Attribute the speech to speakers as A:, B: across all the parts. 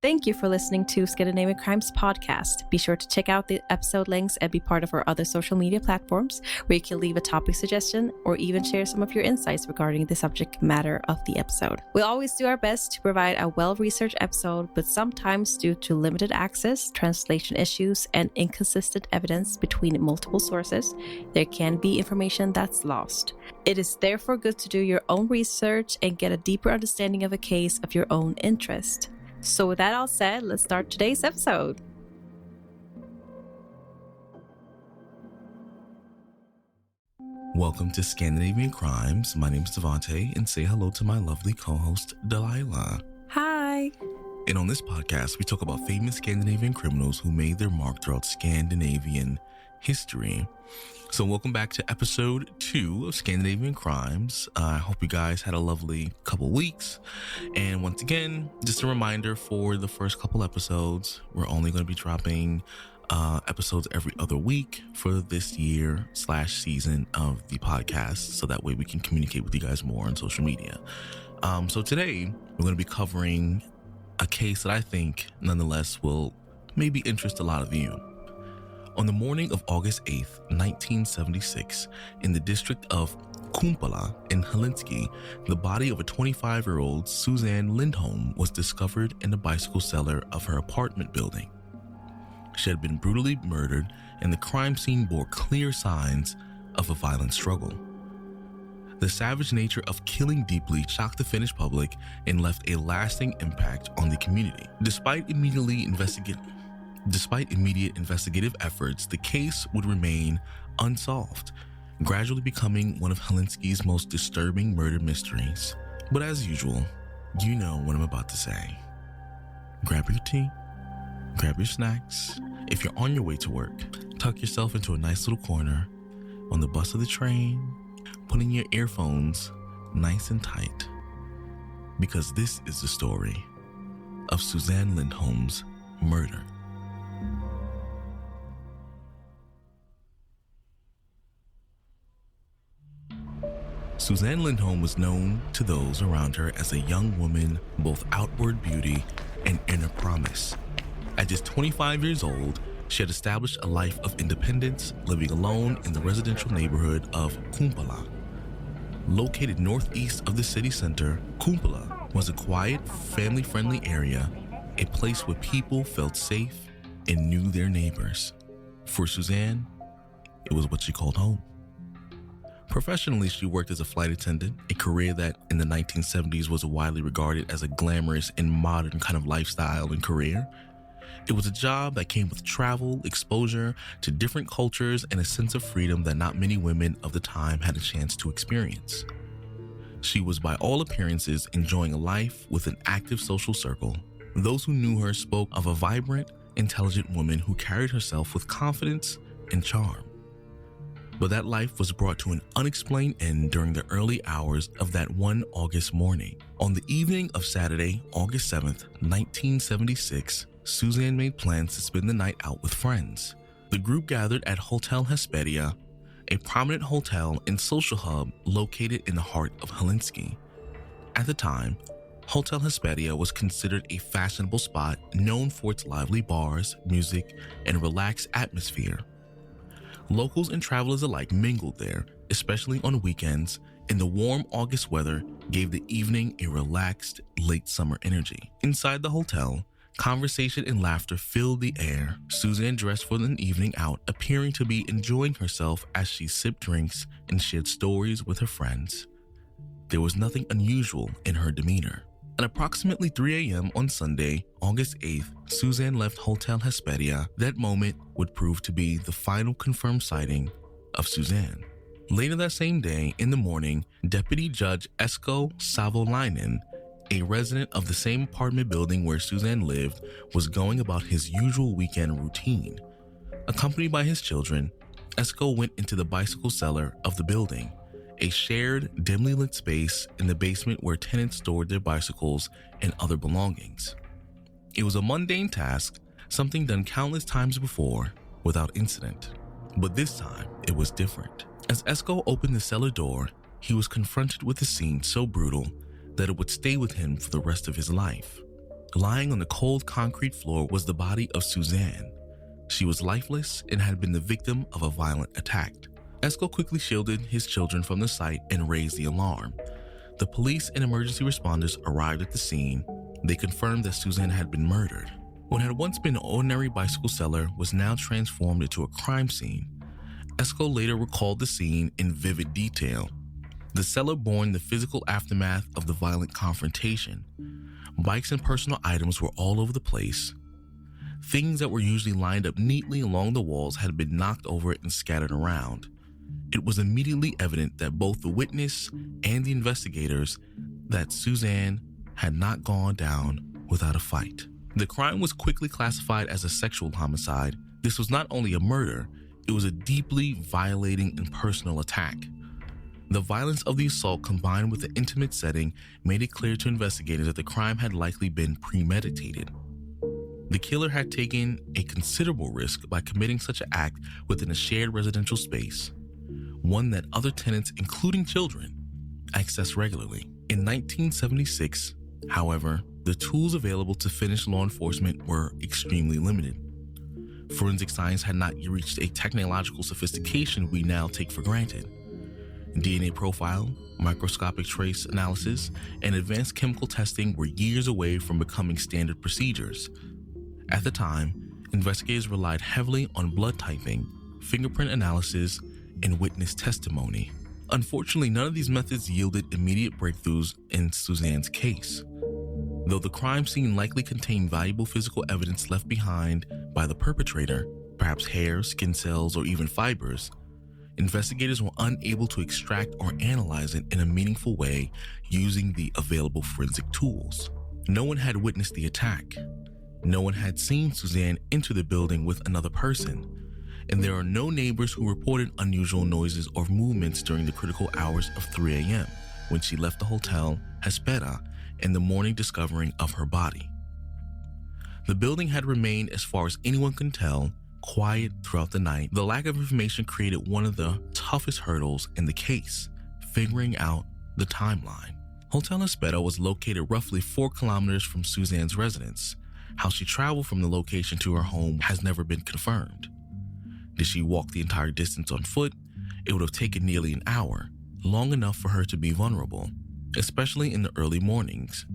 A: Thank you for listening to Scandinavian Crimes Podcast. Be sure to check out the episode links and be part of our other social media platforms where you can leave a topic suggestion or even share some of your insights regarding the subject matter of the episode. We'll always do our best to provide a well-researched episode, but sometimes due to limited access, translation issues, and inconsistent evidence between multiple sources, there can be information that's lost. It is therefore good to do your own research and get a deeper understanding of a case of your own interest. So with that all said, let's start today's episode.
B: Welcome to Scandinavian Crimes. My name is Devante, and say hello to my lovely co-host, Delila.
A: Hi.
B: And on this podcast, we talk about famous Scandinavian criminals who made their mark throughout Scandinavian history. So welcome back to episode 2 of Scandinavian Crimes. I hope you guys had a lovely couple weeks. And once again, just a reminder for the first couple episodes, we're only going to be dropping episodes every other week for this year/season of the podcast. So that way we can communicate with you guys more on social media. So today we're going to be covering a case that I think nonetheless will maybe interest a lot of you. On the morning of August 8th, 1976, in the district of Kumpula in Helsinki, the body of a 25-year-old Susanne Lindholm was discovered in the bicycle cellar of her apartment building. She had been brutally murdered, and the crime scene bore clear signs of a violent struggle. The savage nature of killing deeply shocked the Finnish public and left a lasting impact on the community. Despite immediate investigative efforts, the case would remain unsolved, gradually becoming one of Helsinki's most disturbing murder mysteries. But as usual, you know what I'm about to say. Grab your tea, grab your snacks. If you're on your way to work, tuck yourself into a nice little corner on the bus or the train, put in your earphones nice and tight, because this is the story of Susanne Lindholm's murder. Susanne Lindholm was known to those around her as a young woman, both outward beauty and inner promise. At just 25 years old, she had established a life of independence, living alone in the residential neighborhood of Kumpula. Located northeast of the city center, Kumpula was a quiet, family-friendly area, a place where people felt safe and knew their neighbors. For Susanne, it was what she called home. Professionally, she worked as a flight attendant, a career that in the 1970s was widely regarded as a glamorous and modern kind of lifestyle and career. It was a job that came with travel, exposure to different cultures, and a sense of freedom that not many women of the time had a chance to experience. She was by all appearances enjoying a life with an active social circle. Those who knew her spoke of a vibrant, intelligent woman who carried herself with confidence and charm. But that life was brought to an unexplained end during the early hours of that one August morning. On the evening of Saturday, August 7th, 1976, Susanne made plans to spend the night out with friends. The group gathered at Hotel Hesperia, a prominent hotel and social hub located in the heart of Helsinki. At the time, Hotel Hesperia was considered a fashionable spot known for its lively bars, music, and relaxed atmosphere. Locals and travelers alike mingled there, especially on weekends, and the warm August weather gave the evening a relaxed, late summer energy. Inside the hotel, conversation and laughter filled the air. Susanne dressed for an evening out, appearing to be enjoying herself as she sipped drinks and shared stories with her friends. There was nothing unusual in her demeanor. At approximately 3 a.m. on Sunday, August 8th, Susanne left Hotel Hesperia. That moment would prove to be the final confirmed sighting of Susanne. Later that same day, in the morning, Deputy Judge Esko Savolainen, a resident of the same apartment building where Susanne lived, was going about his usual weekend routine. Accompanied by his children, Esko went into the bicycle cellar of the building, a shared, dimly lit space in the basement where tenants stored their bicycles and other belongings. It was a mundane task, something done countless times before, without incident. But this time, it was different. As Esko opened the cellar door, he was confronted with a scene so brutal that it would stay with him for the rest of his life. Lying on the cold concrete floor was the body of Susanne. She was lifeless and had been the victim of a violent attack. Esko quickly shielded his children from the sight and raised the alarm. The police and emergency responders arrived at the scene. They confirmed that Susanne had been murdered. What had once been an ordinary bicycle cellar was now transformed into a crime scene. Esko later recalled the scene in vivid detail. The cellar bore the physical aftermath of the violent confrontation. Bikes and personal items were all over the place. Things that were usually lined up neatly along the walls had been knocked over and scattered around. It was immediately evident that both the witness and the investigators that Susanne had not gone down without a fight. The crime was quickly classified as a sexual homicide. This was not only a murder, it was a deeply violating and personal attack. The violence of the assault combined with the intimate setting made it clear to investigators that the crime had likely been premeditated. The killer had taken a considerable risk by committing such an act within a shared residential space, one that other tenants, including children, accessed regularly. In 1976, however, the tools available to Finnish law enforcement were extremely limited. Forensic science had not reached a technological sophistication we now take for granted. DNA profile, microscopic trace analysis, and advanced chemical testing were years away from becoming standard procedures. At the time, investigators relied heavily on blood typing, fingerprint analysis, and witness testimony. Unfortunately, none of these methods yielded immediate breakthroughs in Susanne's case. Though the crime scene likely contained valuable physical evidence left behind by the perpetrator, perhaps hair, skin cells, or even fibers, investigators were unable to extract or analyze it in a meaningful way using the available forensic tools. No one had witnessed the attack. No one had seen Susanne enter the building with another person, and there are no neighbors who reported unusual noises or movements during the critical hours of 3 a.m. when she left the hotel Hespera and the morning discovering of her body. The building had remained, as far as anyone can tell, quiet throughout the night. The lack of information created one of the toughest hurdles in the case, figuring out the timeline. Hotel Hespera was located roughly 4 kilometers from Susanne's residence. How she traveled from the location to her home has never been confirmed. Did she walk the entire distance on foot? It would have taken nearly an hour, long enough for her to be vulnerable, especially in the early mornings.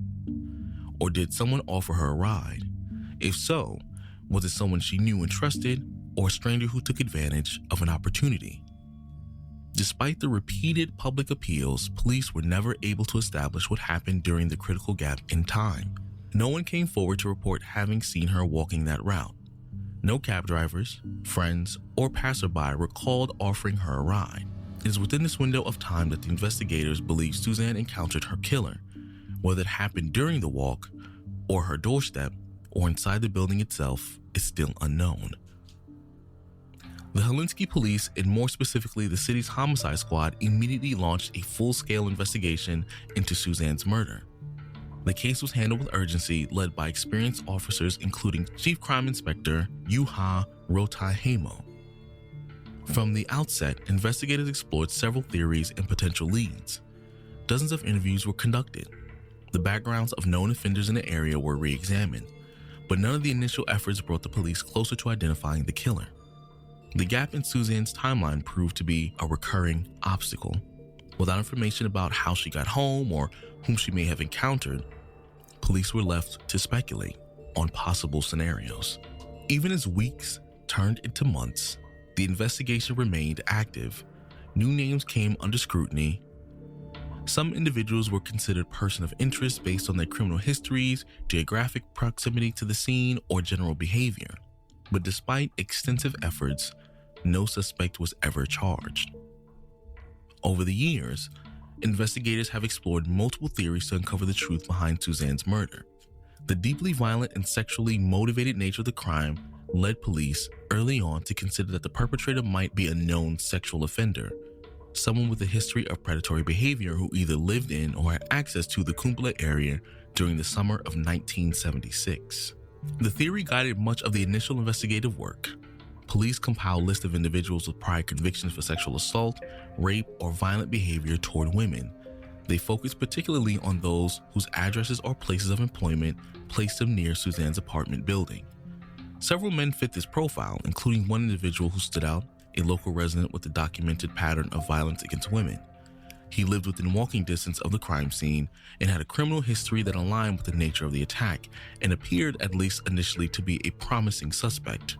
B: Or did someone offer her a ride? If so, was it someone she knew and trusted, or a stranger who took advantage of an opportunity? Despite the repeated public appeals, police were never able to establish what happened during the critical gap in time. No one came forward to report having seen her walking that route. No cab drivers, friends, or passerby recalled offering her a ride. It is within this window of time that the investigators believe Susanne encountered her killer. Whether it happened during the walk, or her doorstep, or inside the building itself is still unknown. The Helsinki police, and more specifically the city's homicide squad, immediately launched a full-scale investigation into Susanne's murder. The case was handled with urgency, led by experienced officers including Chief Crime Inspector Juha Rotahamo. From the outset, investigators explored several theories and potential leads. Dozens of interviews were conducted. The backgrounds of known offenders in the area were re-examined, but none of the initial efforts brought the police closer to identifying the killer. The gap in Susanne's timeline proved to be a recurring obstacle. Without information about how she got home or whom she may have encountered, police were left to speculate on possible scenarios. Even as weeks turned into months, the investigation remained active. New names came under scrutiny. Some individuals were considered person of interest based on their criminal histories, geographic proximity to the scene, or general behavior. But despite extensive efforts, no suspect was ever charged. Over the years, investigators have explored multiple theories to uncover the truth behind Susanne's murder. The deeply violent and sexually motivated nature of the crime led police early on to consider that the perpetrator might be a known sexual offender, someone with a history of predatory behavior who either lived in or had access to the Kumpula area during the summer of 1976. The theory guided much of the initial investigative work. Police compiled lists of individuals with prior convictions for sexual assault, rape, or violent behavior toward women. They focused particularly on those whose addresses or places of employment placed them near Susanne's apartment building. Several men fit this profile, including one individual who stood out, a local resident with a documented pattern of violence against women. He lived within walking distance of the crime scene and had a criminal history that aligned with the nature of the attack and appeared, at least initially, to be a promising suspect.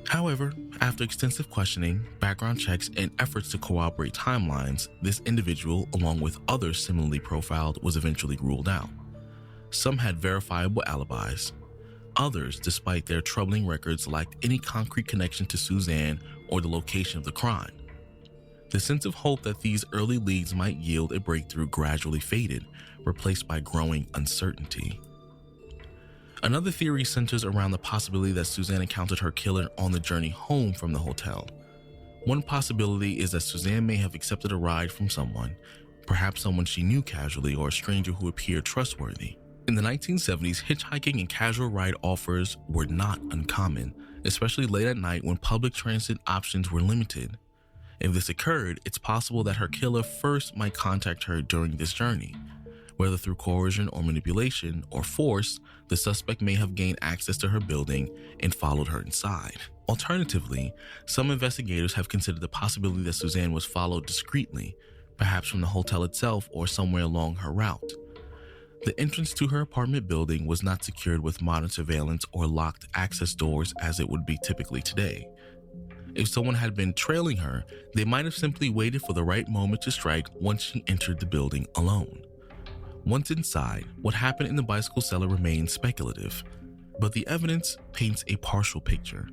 B: However, after extensive questioning, background checks, and efforts to corroborate timelines, this individual, along with others similarly profiled, was eventually ruled out. Some had verifiable alibis. Others, despite their troubling records, lacked any concrete connection to Susanne or the location of the crime. The sense of hope that these early leads might yield a breakthrough gradually faded, replaced by growing uncertainty. Another theory centers around the possibility that Susanne encountered her killer on the journey home from the hotel. One possibility is that Susanne may have accepted a ride from someone, perhaps someone she knew casually or a stranger who appeared trustworthy. In the 1970s, hitchhiking and casual ride offers were not uncommon, especially late at night when public transit options were limited. If this occurred, it's possible that her killer first might contact her during this journey. Whether through coercion or manipulation or force, the suspect may have gained access to her building and followed her inside. Alternatively, some investigators have considered the possibility that Susanne was followed discreetly, perhaps from the hotel itself or somewhere along her route. The entrance to her apartment building was not secured with modern surveillance or locked access doors as it would be typically today. If someone had been trailing her, they might have simply waited for the right moment to strike once she entered the building alone. Once inside, what happened in the bicycle cellar remains speculative, but the evidence paints a partial picture.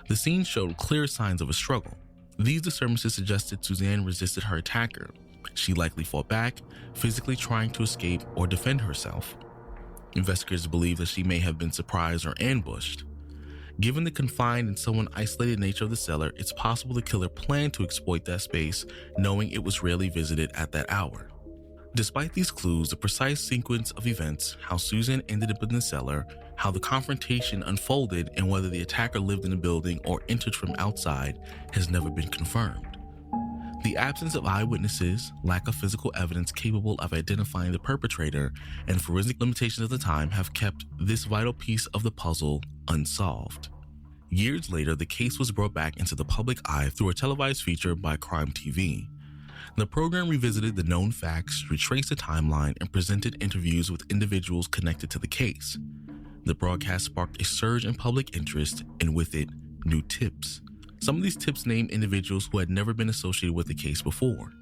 B: The scene showed clear signs of a struggle. These disturbances suggested Susanne resisted her attacker. She likely fought back, physically trying to escape or defend herself. Investigators believe that she may have been surprised or ambushed. Given the confined and somewhat isolated nature of the cellar, it's possible the killer planned to exploit that space, knowing it was rarely visited at that hour. Despite these clues, the precise sequence of events, how Susanne ended up in the cellar, how the confrontation unfolded, and whether the attacker lived in the building or entered from outside has never been confirmed. The absence of eyewitnesses, lack of physical evidence capable of identifying the perpetrator, and forensic limitations of the time have kept this vital piece of the puzzle unsolved. Years later, the case was brought back into the public eye through a televised feature by Crime TV. The program revisited the known facts, retraced the timeline, and presented interviews with individuals connected to the case. The broadcast sparked a surge in public interest, and with it, new tips. Some of these tips named individuals who had never been associated with the case before.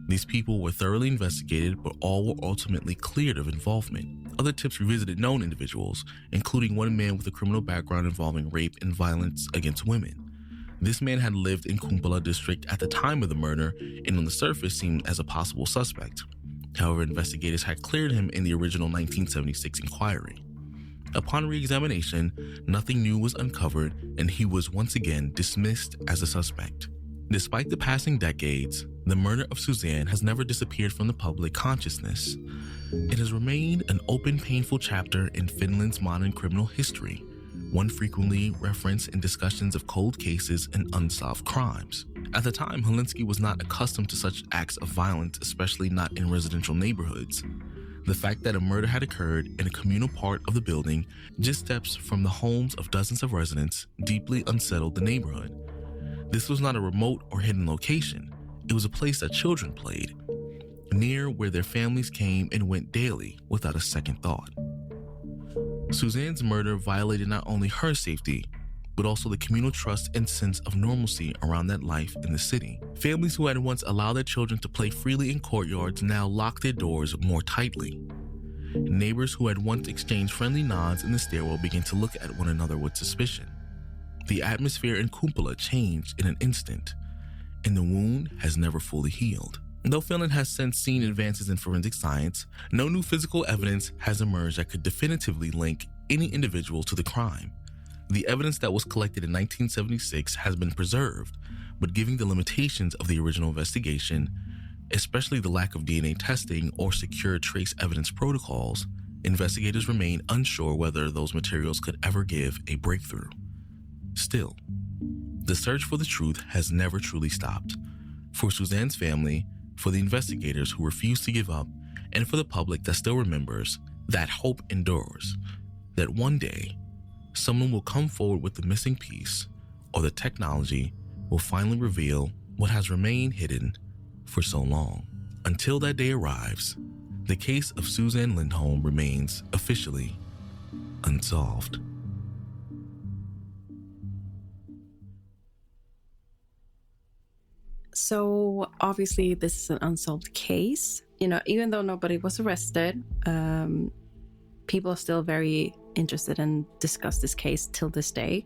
B: These people were thoroughly investigated, but all were ultimately cleared of involvement. Other tips revisited known individuals, including one man with a criminal background involving rape and violence against women. This man had lived in Kumpula district at the time of the murder and on the surface seemed as a possible suspect. However, investigators had cleared him in the original 1976 inquiry. Upon re-examination, nothing new was uncovered and he was once again dismissed as a suspect. Despite the passing decades, the murder of Susanne has never disappeared from the public consciousness. It has remained an open, painful chapter in Finland's modern criminal history, one frequently referenced in discussions of cold cases and unsolved crimes. At the time, Helsinki was not accustomed to such acts of violence, especially not in residential neighborhoods. The fact that a murder had occurred in a communal part of the building, just steps from the homes of dozens of residents, deeply unsettled the neighborhood. This was not a remote or hidden location. It was a place that children played, near where their families came and went daily without a second thought. Susanne's murder violated not only her safety, but also the communal trust and sense of normalcy around that life in the city. Families who had once allowed their children to play freely in courtyards now locked their doors more tightly. Neighbors who had once exchanged friendly nods in the stairwell began to look at one another with suspicion. The atmosphere in Kumpula changed in an instant, and the wound has never fully healed. Though Finland has since seen advances in forensic science, no new physical evidence has emerged that could definitively link any individual to the crime. The evidence that was collected in 1976 has been preserved, but given the limitations of the original investigation, especially the lack of DNA testing or secure trace evidence protocols, investigators remain unsure whether those materials could ever give a breakthrough. Still, the search for the truth has never truly stopped. For Susanne's family, for the investigators who refuse to give up, and for the public that still remembers that hope endures, that one day someone will come forward with the missing piece, or the technology will finally reveal what has remained hidden for so long. Until that day arrives, the case of Susanne Lindholm remains officially unsolved.
A: So obviously this is an unsolved case. Even though nobody was arrested, people are still very interested and discuss this case till this day.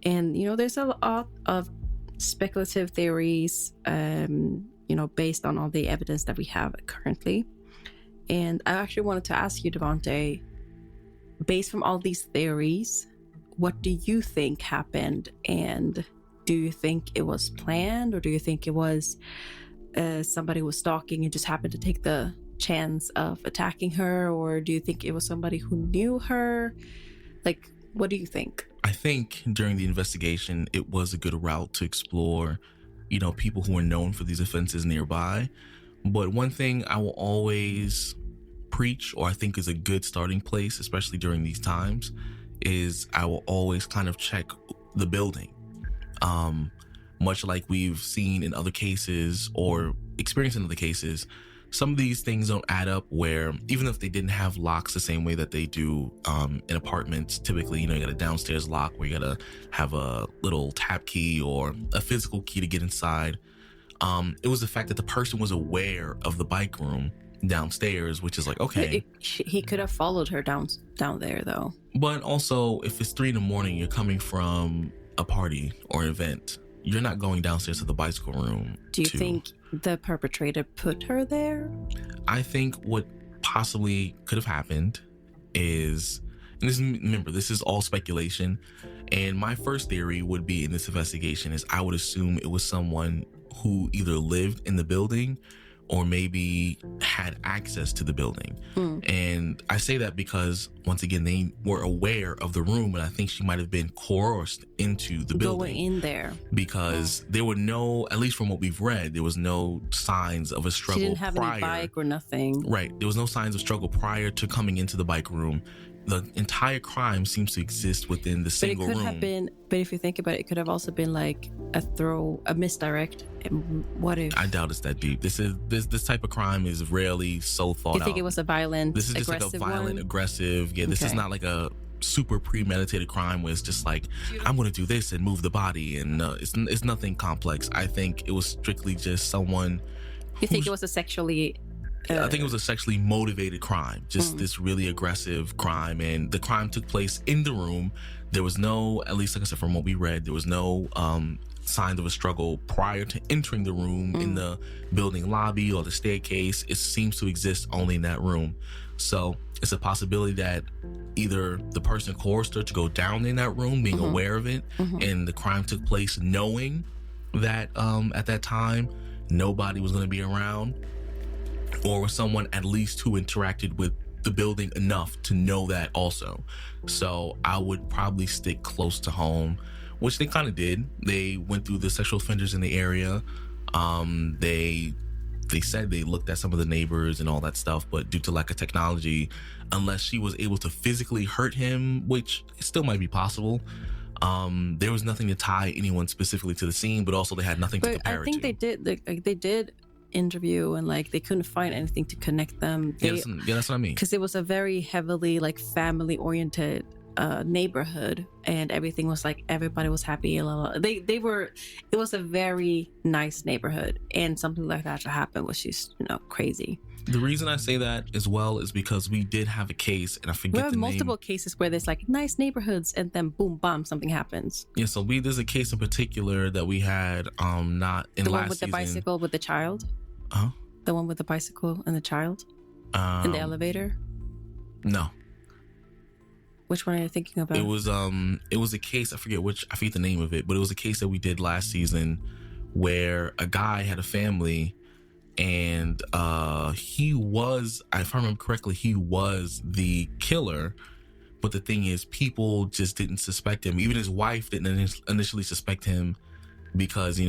A: And, there's a lot of speculative theories, based on all the evidence that we have currently. And I actually wanted to ask you, Devante, based from all these theories, what do you think happened? And do you think it was planned, or do you think it was somebody was stalking and just happened to take the chance of attacking her? Or do you think it was somebody who knew her? Like, what do you think?
B: I think during the investigation, it was a good route to explore, people who are known for these offenses nearby. But one thing I will always preach, or I think is a good starting place, especially during these times, is I will always kind of check the building. Much like we've seen in other cases or experienced in other cases, some of these things don't add up, where even if they didn't have locks the same way that they do in apartments, typically, you got a downstairs lock where you gotta have a little tap key or a physical key to get inside. It was the fact that the person was aware of the bike room downstairs, which is like, okay.
A: He could have followed her down there, though.
B: But also, if it's 3 a.m, you're coming from a party or an event, you're not going downstairs to the bicycle room.
A: Do you think the perpetrator put her there?
B: I think what possibly could have happened is, and remember, this is all speculation, and my first theory would be in this investigation is I would assume it was someone who either lived in the building or maybe had access to the building. And I say that because, once again, they were aware of the room, and I think she might have been coerced into the building.
A: Going in there.
B: Because there were no, at least from what we've read, there was no signs of a struggle prior.
A: She didn't have any bike or nothing.
B: Right. There was no signs of struggle prior to coming into the bike room. The entire crime seems to exist within the single room.
A: But it could have been, but if you think about it, it could have also been like a misdirect. What if?
B: I doubt it's that deep. This type of crime is rarely so thought out.
A: You think it was a violent,
B: This is just like a violent, aggressive. Yeah, this is not like a super premeditated crime where it's just like, I'm going to do this and move the body. And it's nothing complex. I think it was strictly just someone.
A: You think it was a sexually...
B: I think it was a sexually motivated crime, just this really aggressive crime. And the crime took place in the room. There was no, at least like I said, from what we read, there was no signs of a struggle prior to entering the room in the building lobby or the staircase. It seems to exist only in that room. So it's a possibility that either the person coerced her to go down in that room, being aware of it, and the crime took place knowing that at that time nobody was going to be around, or with someone at least who interacted with the building enough to know that also. So I would probably stick close to home, which they kind of did. They went through the sexual offenders in the area. They said they looked at some of the neighbors and all that stuff, but due to lack of technology, unless she was able to physically hurt him, which still might be possible, there was nothing to tie anyone specifically to the scene, but also they had nothing to compare it to.
A: I think they did interview, and like they couldn't find anything to connect them.
B: That's what I mean.
A: Because it was a very heavily like family oriented neighborhood, and everything was like everybody was happy. It was a very nice neighborhood, and something like that to happen was just crazy.
B: The reason I say that as well is because we did have a case, and I forget the name.
A: We have multiple cases where there's like nice neighborhoods, and then boom, bam, something happens.
B: Yeah, so there's a case in particular that we had not in last season.
A: The one with the bicycle with the child? The one with the bicycle and the child? In the elevator?
B: No.
A: Which one are you thinking about?
B: It was a case, I forget the name of it, but it was a case that we did last season where a guy had a family, and he was, if I remember correctly, he was the killer. But the thing is, people just didn't suspect him. Even his wife didn't initially suspect him because,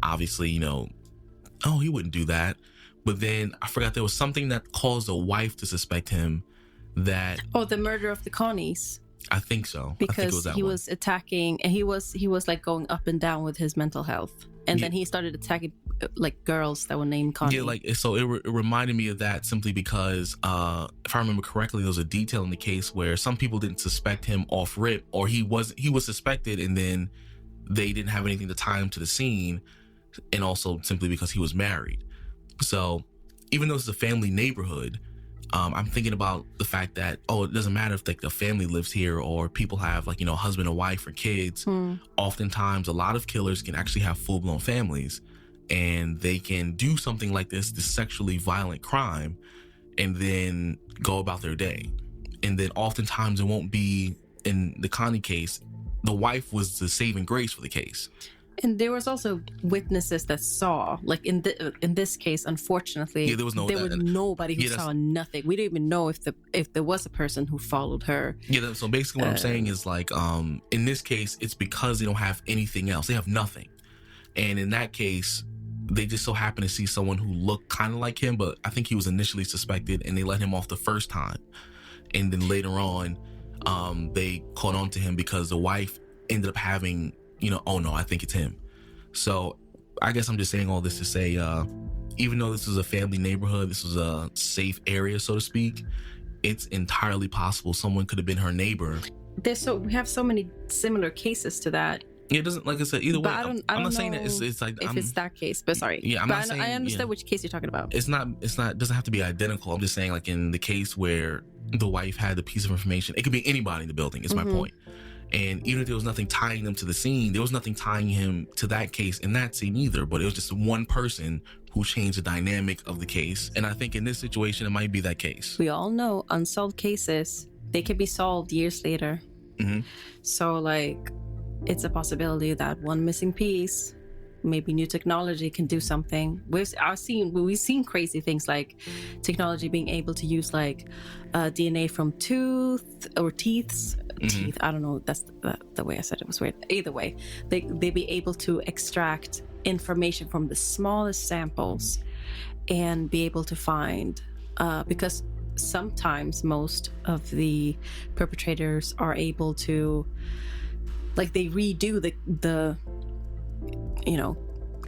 B: obviously, oh, he wouldn't do that. But then I forgot there was something that caused the wife to suspect him that...
A: Oh, the murder of the Connies.
B: I think so.
A: Because
B: I think it was that
A: he
B: one.
A: was attacking, and he was like going up and down with his mental health. And then he started attacking like girls that were named Connie.
B: Yeah, like, so it reminded me of that simply because if I remember correctly, there was a detail in the case where some people didn't suspect him off rip, or he was suspected, and then they didn't have anything to tie him to the scene, and also simply because he was married. So even though it's a family neighborhood, I'm thinking about the fact that, oh, it doesn't matter if like the family lives here or people have like, husband and wife or kids. Oftentimes, a lot of killers can actually have full-blown families, and they can do something like this sexually violent crime, and then go about their day. And then oftentimes it won't be, in the Connie case, the wife was the saving grace for the case.
A: And there was also witnesses that saw, like in this case, unfortunately,
B: there was
A: nobody who saw nothing. We didn't even know if there was a person who followed her.
B: Yeah, so basically what I'm saying is like, in this case, it's because they don't have anything else. They have nothing. And in that case, they just so happen to see someone who looked kind of like him, but I think he was initially suspected, and they let him off the first time. And then later on, they caught on to him because the wife ended up having, oh no, I think it's him. So I guess I'm just saying all this to say, even though this was a family neighborhood, this was a safe area, so to speak, it's entirely possible someone could have been her neighbor.
A: We have so many similar cases to that.
B: It doesn't, like I said, either way. I'm not saying that it's like
A: if it's that case, but sorry.
B: Yeah,
A: I understand which case you're talking about.
B: It's not. It doesn't have to be identical. I'm just saying, like in the case where the wife had the piece of information, it could be anybody in the building. Is my point. And even if there was nothing tying them to the scene, there was nothing tying him to that case in that scene either. But it was just one person who changed the dynamic of the case. And I think in this situation, it might be that case.
A: We all know unsolved cases, they can be solved years later. So like, it's a possibility that one missing piece, maybe new technology can do something. We've seen crazy things like technology being able to use like DNA from teeth. I don't know. That's the way I said it was weird. Either way, they be able to extract information from the smallest samples and be able to find because sometimes most of the perpetrators are able to, like, they redo the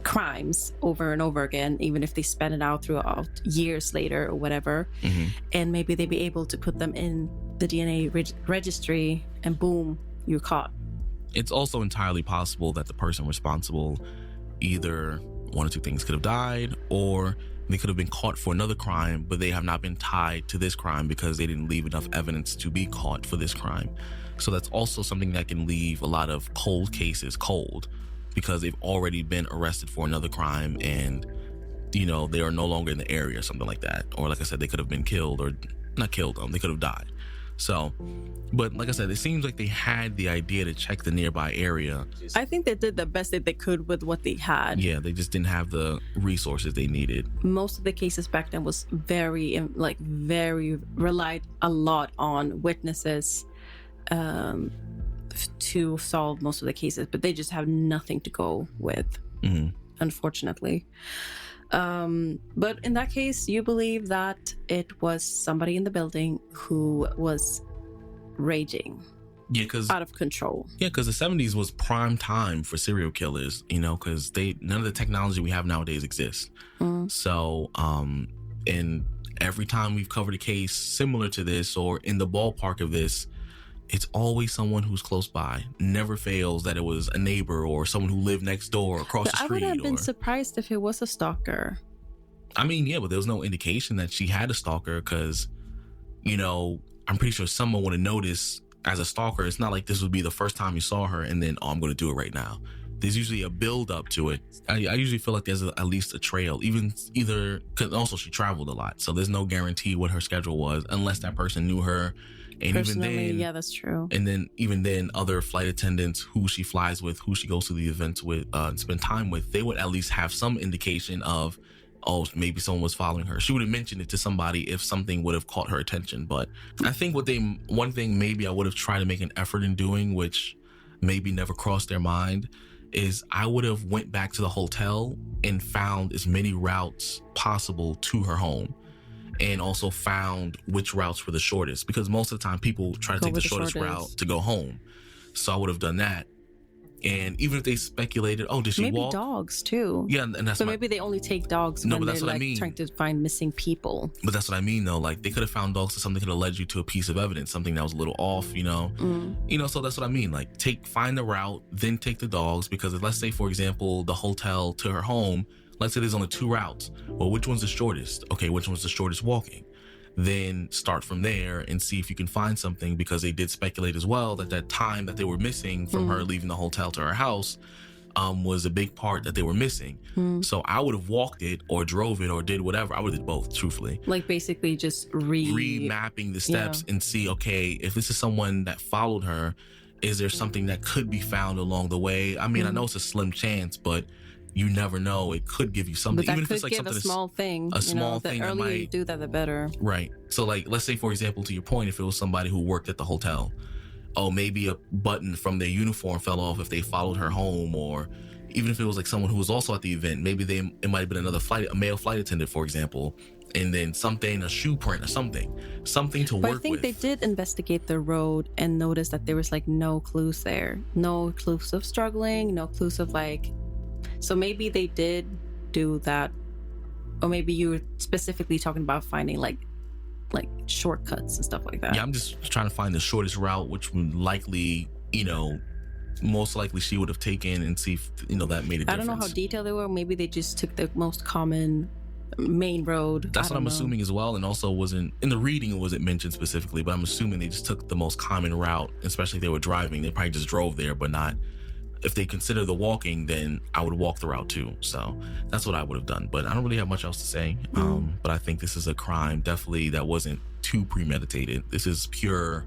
A: crimes over and over again, even if they spend it out throughout years later or whatever. And maybe they'd be able to put them in the DNA registry, and boom, you're caught.
B: It's also entirely possible that the person responsible, either one or two things, could have died, or they could have been caught for another crime, but they have not been tied to this crime because they didn't leave enough evidence to be caught for this crime. So that's also something that can leave a lot of cold cases cold, because they've already been arrested for another crime, and they are no longer in the area or something like that. Or like I said, they could have been killed, or not killed, they could have died. So, but like I said, it seems like they had the idea to check the nearby area.
A: I think they did the best that they could with what they had.
B: Yeah, they just didn't have the resources they needed.
A: Most of the cases back then was very relied a lot on witnesses to solve most of the cases, but they just have nothing to go with, unfortunately. But in that case, you believe that it was somebody in the building who was raging, out of control. Yeah, because the 70s was prime time for serial killers, because none of the technology we have nowadays exists. So, and every time we've covered a case similar to this or in the ballpark of this, it's always someone who's close by. Never fails that it was a neighbor or someone who lived next door or across the street. I would have been surprised if it was a stalker.
B: I mean, yeah, but there was no indication that she had a stalker because, I'm pretty sure someone would have noticed as a stalker. It's not like this would be the first time you saw her and then, I'm going to do it right now. There's usually a build up to it. I usually feel like there's at least a trail, either because also she traveled a lot. So there's no guarantee what her schedule was unless that person knew her. And
A: personally,
B: even then,
A: yeah, that's true.
B: And then even then, other flight attendants who she flies with, who she goes to the events with, and spend time with, they would at least have some indication of, oh, maybe someone was following her. She would have mentioned it to somebody if something would have caught her attention. But I think one thing maybe I would have tried to make an effort in doing, which maybe never crossed their mind, is I would have went back to the hotel and found as many routes possible to her home, and also found which routes were the shortest, because most of the time people try to take the shortest route to go home. So I would have done that. And even if they speculated, oh, did she walk?
A: Maybe dogs too.
B: Yeah, and that's
A: maybe they only take dogs when they're like trying to find missing people.
B: But that's what I mean, though. Like, they could have found dogs, so something could have led you to a piece of evidence, something that was a little off, you know. So that's what I mean. Like, find the route, then take the dogs, because let's say, for example, the hotel to her home, let's say there's only 2 routes. Well, which one's the shortest? Okay, which one's the shortest walking? Then start from there and see if you can find something, because they did speculate as well that time that they were missing from her leaving the hotel to her house was a big part that they were missing. So I would have walked it or drove it or did whatever. I would have did both, truthfully.
A: Like, basically just
B: remapping the steps and see, okay, if this is someone that followed her, is there something that could be found along the way? I mean, I know it's a slim chance, but you never know. It could give you something.
A: But that
B: even if
A: could
B: it's like
A: give
B: something
A: a small thing.
B: A small thing.
A: The earlier you do that, the better.
B: Right. So, like, let's say, for example, to your point, if it was somebody who worked at the hotel, oh, maybe a button from their uniform fell off if they followed her home, or even if it was like someone who was also at the event, maybe it might have been a male flight attendant, for example, and then a shoe print or something to work with.
A: I think they did investigate the road and noticed that there was like no clues there, no clues of struggling, no clues of like. So maybe they did do that, or maybe you were specifically talking about finding like shortcuts and stuff like that.
B: Yeah, I'm just trying to find the shortest route, which would likely, most likely she would have taken, and see if, that made a difference.
A: I don't know how detailed they were. Maybe they just took the most common main road.
B: That's what I'm assuming as well. And also wasn't, in the reading, it wasn't mentioned specifically, but I'm assuming they just took the most common route, especially if they were driving. They probably just drove there, but not. If they consider the walking, then I would walk the route too. So that's what I would have done. But I don't really have much else to say. But I think this is a crime, definitely, that wasn't too premeditated. This is pure,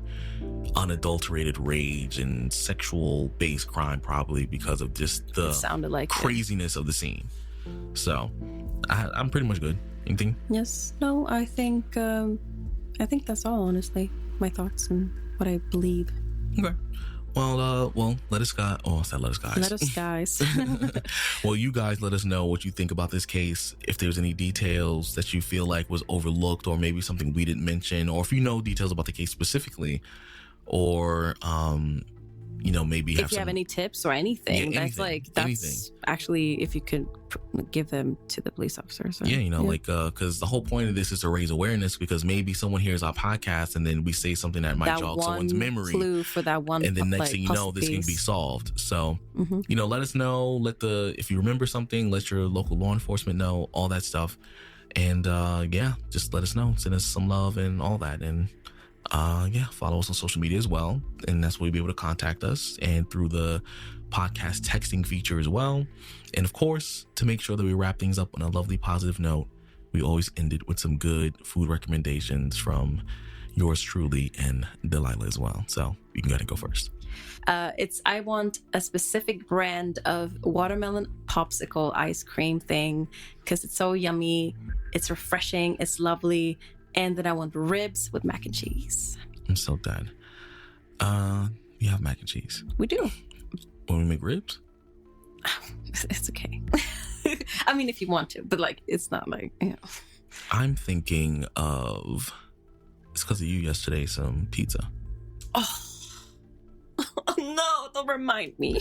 B: unadulterated rage and sexual-based crime, probably because of just the craziness of the scene. So I'm pretty much good. Anything?
A: Yes. No, I think that's all, honestly. My thoughts and what I believe.
B: Okay. Well, let us guys. Oh, I said let us guys.
A: Let us guys.
B: Well, you guys let us know what you think about this case. If there's any details that you feel like was overlooked, or maybe something we didn't mention, or if you know details about the case specifically, or maybe
A: if you have any tips or anything, that's actually, if you could give them to the police officers.
B: Because the whole point of this is to raise awareness, because maybe someone hears our podcast and then we say something that might jog someone's memory,
A: clue for that one,
B: and then next thing you know, this can be solved. So let us know. If you remember something, let your local law enforcement know, all that stuff. And just let us know, send us some love and all that. And follow us on social media as well, and that's where you'll be able to contact us, and through the podcast texting feature as well. And of course, to make sure that we wrap things up on a lovely positive note, we always end it with some good food recommendations from yours truly and Delila as well. So you can go ahead and go first.
A: I want a specific brand of watermelon popsicle ice cream thing, because it's so yummy, it's refreshing, it's lovely. And then I want ribs with mac and cheese.
B: I'm so dead. You have mac and cheese.
A: We do.
B: When we make ribs?
A: It's okay. I mean, if you want to, but it's not
B: I'm thinking of, it's because of you yesterday, some pizza.
A: Oh no, don't remind me.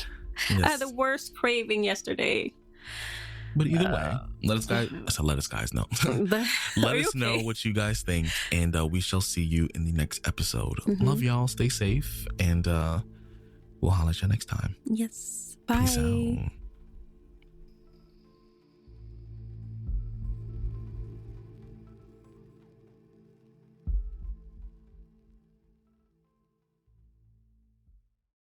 A: Yes. I had the worst craving yesterday.
B: But either way, let us guys know. Let us know what you guys think, and we shall see you in the next episode. Love y'all. Stay safe, and we'll holler at you next time.
A: Yes.
B: Bye. Peace out.